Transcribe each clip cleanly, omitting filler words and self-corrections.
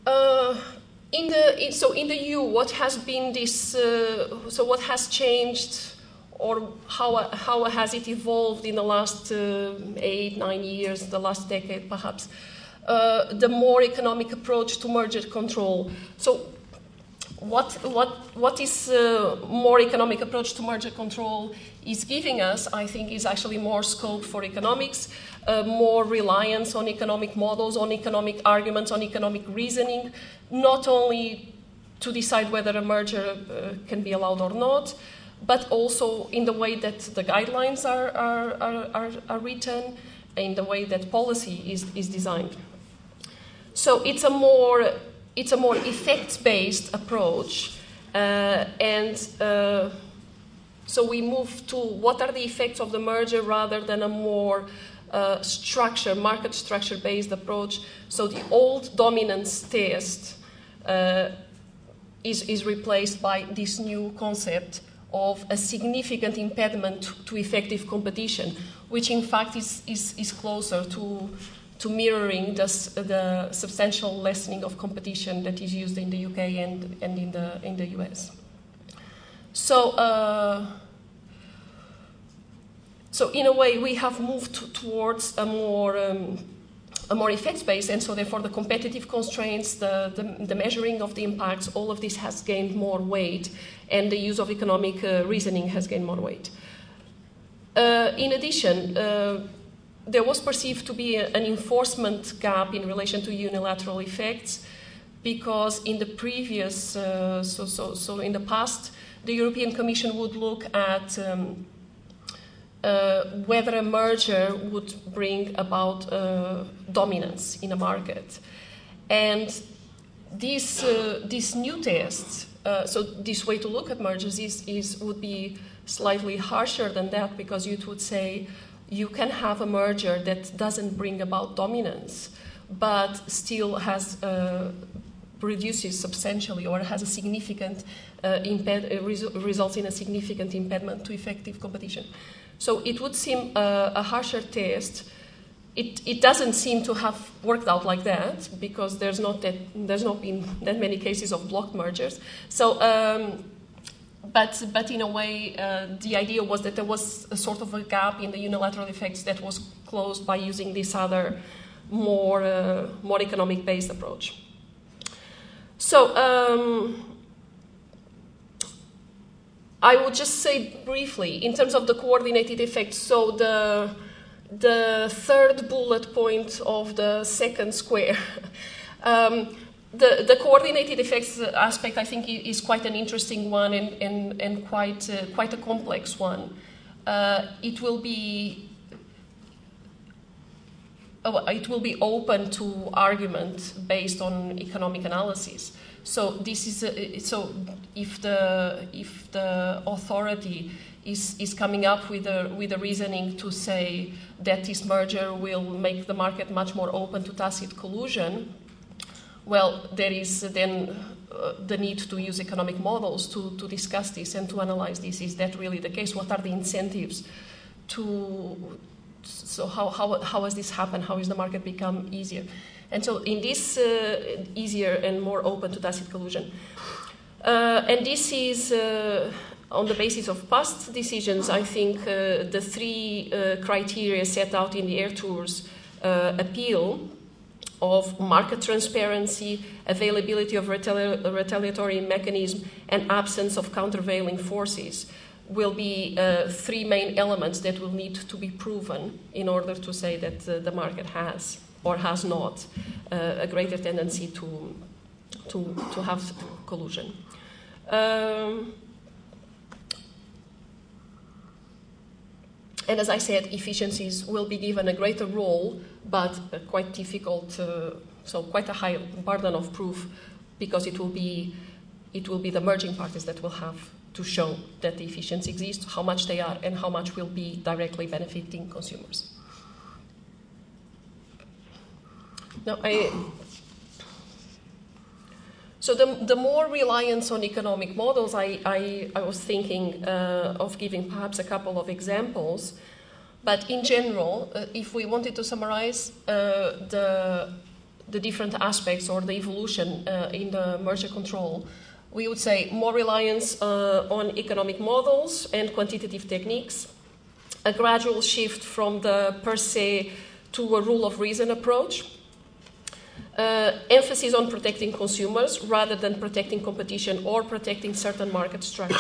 In the EU, what has been this? What has changed, or how has it evolved in the last 8-9 years, the last decade perhaps? The more economic approach to merger control. So, what is more economic approach to merger control is giving us, I think, is actually more scope for economics, more reliance on economic models, on economic arguments, on economic reasoning, not only to decide whether a merger can be allowed or not, but also in the way that the guidelines are written, in the way that policy is designed. So it's a more effects-based approach, so we move to what are the effects of the merger rather than a more market structure-based approach. So the old dominance test is replaced by this new concept of a significant impediment to effective competition, which in fact is closer to mirroring the substantial lessening of competition that is used in the UK and in the US. So in a way, we have moved towards a more effects-based, and so therefore the competitive constraints, the measuring of the impacts, all of this has gained more weight, and the use of economic reasoning has gained more weight. In addition, there was perceived to be an enforcement gap in relation to unilateral effects, because in the previous, in the past, the European Commission would look at whether a merger would bring about dominance in a market. And these new tests, so this way to look at mergers would be slightly harsher than that, because you would say you can have a merger that doesn't bring about dominance, but still reduces substantially or has a significant results in a significant impediment to effective competition. So it would seem a harsher test. It doesn't seem to have worked out like that, because there's not been that many cases of blocked mergers. So, but in a way, the idea was that there was a sort of a gap in the unilateral effects that was closed by using this other more economic-based approach. So I would just say briefly, in terms of the coordinated effects, so the third bullet point of the second square, the coordinated effects aspect, I think, is quite an interesting one and quite a complex one. It will be open to argument based on economic analysis. So this is so if the authority is coming up with a reasoning to say that this merger will make the market much more open to tacit collusion, well, there is then the need to use economic models to discuss this and to analyze this. Is that really the case? What are the incentives so how has this happened? How has the market become easier? And so in this easier and more open to tacit collusion. And this is on the basis of past decisions. I think the three criteria set out in the air tours appeal of market transparency, availability of retaliatory mechanism, and absence of countervailing forces will be three main elements that will need to be proven in order to say that the market has or has not a greater tendency to have collusion. And as I said, efficiencies will be given a greater role, but quite difficult, so quite a high burden of proof, because it will be the merging parties that will have to show that the efficiency exists, how much they are, and how much will be directly benefiting consumers. Now, so the more reliance on economic models, I was thinking of giving perhaps a couple of examples, but in general, if we wanted to summarize, the the different aspects or the evolution in the merger control, we would say more reliance on economic models and quantitative techniques, a gradual shift from the per se to a rule of reason approach, emphasis on protecting consumers rather than protecting competition or protecting certain market structures.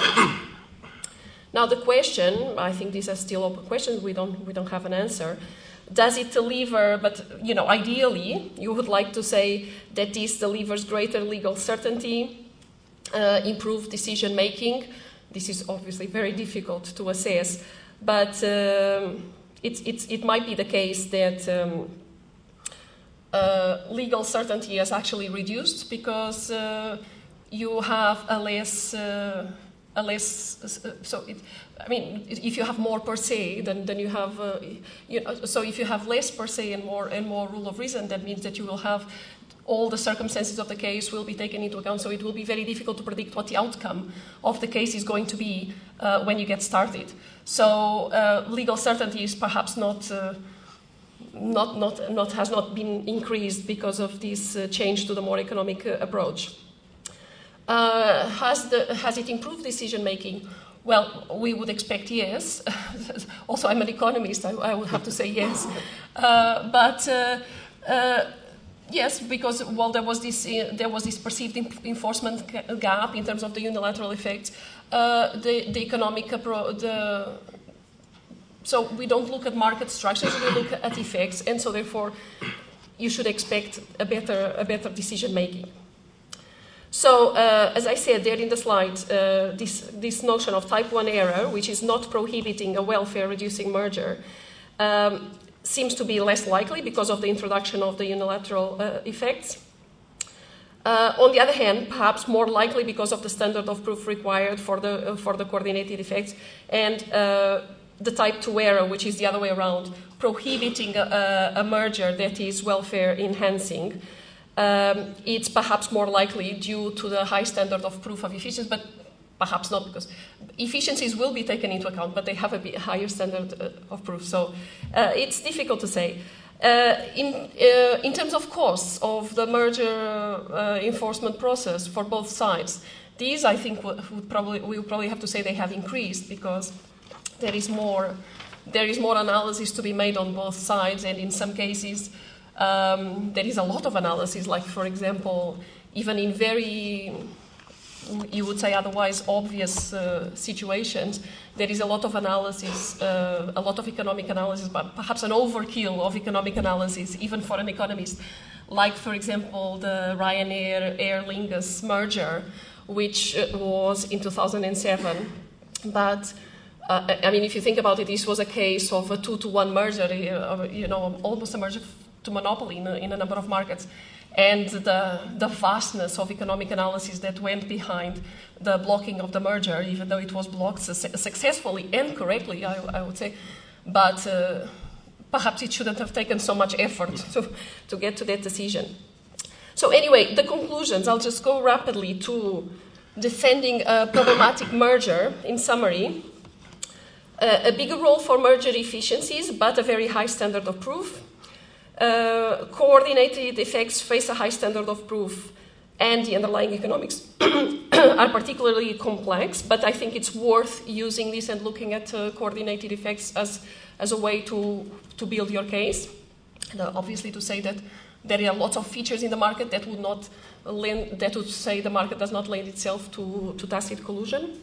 Now the question, I think these are still open questions, we don't have an answer. Does it deliver, but ideally you would like to say that this delivers greater legal certainty, improved decision making. This is obviously very difficult to assess, but it might be the case that legal certainty is actually reduced because you have if you have more per se, then you have, so if you have less per se and more rule of reason, that means that you will have all the circumstances of the case will be taken into account, so it will be very difficult to predict what the outcome of the case is going to be when you get started. So legal certainty is perhaps has not been increased because of this change to the more economic approach. Has it improved decision making? Well, we would expect yes. Also, I'm an economist. I would have to say yes. Yes, because there was this perceived enforcement gap in terms of the unilateral effects. The economic approach. So we don't look at market structures. We look at effects, and so therefore, you should expect a better decision making. So, as I said there in the slide, this notion of type 1 error, which is not prohibiting a welfare-reducing merger, seems to be less likely because of the introduction of the unilateral effects. On the other hand, perhaps more likely because of the standard of proof required for the coordinated effects, and the type 2 error, which is the other way around, prohibiting a merger that is welfare-enhancing. It's perhaps more likely due to the high standard of proof of efficiency, but perhaps not, because efficiencies will be taken into account, but they have a bit higher standard of proof. So it's difficult to say. In terms of costs of the merger enforcement process for both sides, these I think we will probably have to say they have increased because there is more analysis to be made on both sides, and in some cases. There is a lot of analysis, like, for example, even in very, you would say, otherwise obvious situations, there is a lot of analysis, a lot of economic analysis, but perhaps an overkill of economic analysis, even for an economist. Like, for example, the Ryanair-Aer Lingus merger, which was in 2007. But, if you think about it, this was a case of a 2-to-1 merger, almost a merger to monopoly in a number of markets, and the vastness of economic analysis that went behind the blocking of the merger, even though it was blocked successfully and correctly, I would say, but perhaps it shouldn't have taken so much effort to get to that decision. So anyway, the conclusions, I'll just go rapidly to defending a problematic merger. In summary, a bigger role for merger efficiencies, but a very high standard of proof. Coordinated effects face a high standard of proof, and the underlying economics are particularly complex, but I think it's worth using this and looking at coordinated effects as a way to build your case. And obviously to say that there are lots of features in the market that would say the market does not lend itself to tacit collusion.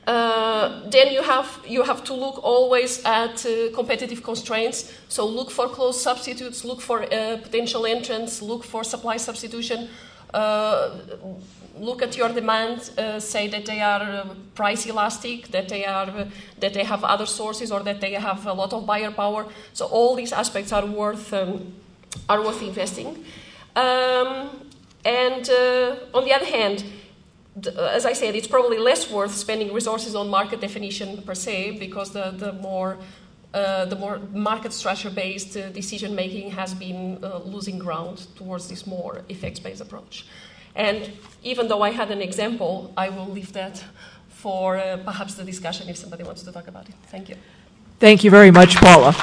Then you have to look always at competitive constraints. So look for close substitutes, look for potential entrants, look for supply substitution. Look at your demand. Say that they are price elastic, that they have other sources, or that they have a lot of buyer power. So all these aspects are worth investing. And on the other hand, as I said, it's probably less worth spending resources on market definition per se, because the more market structure-based decision making has been losing ground towards this more effects-based approach. And even though I had an example, I will leave that for perhaps the discussion if somebody wants to talk about it. Thank you. Thank you very much, Paula.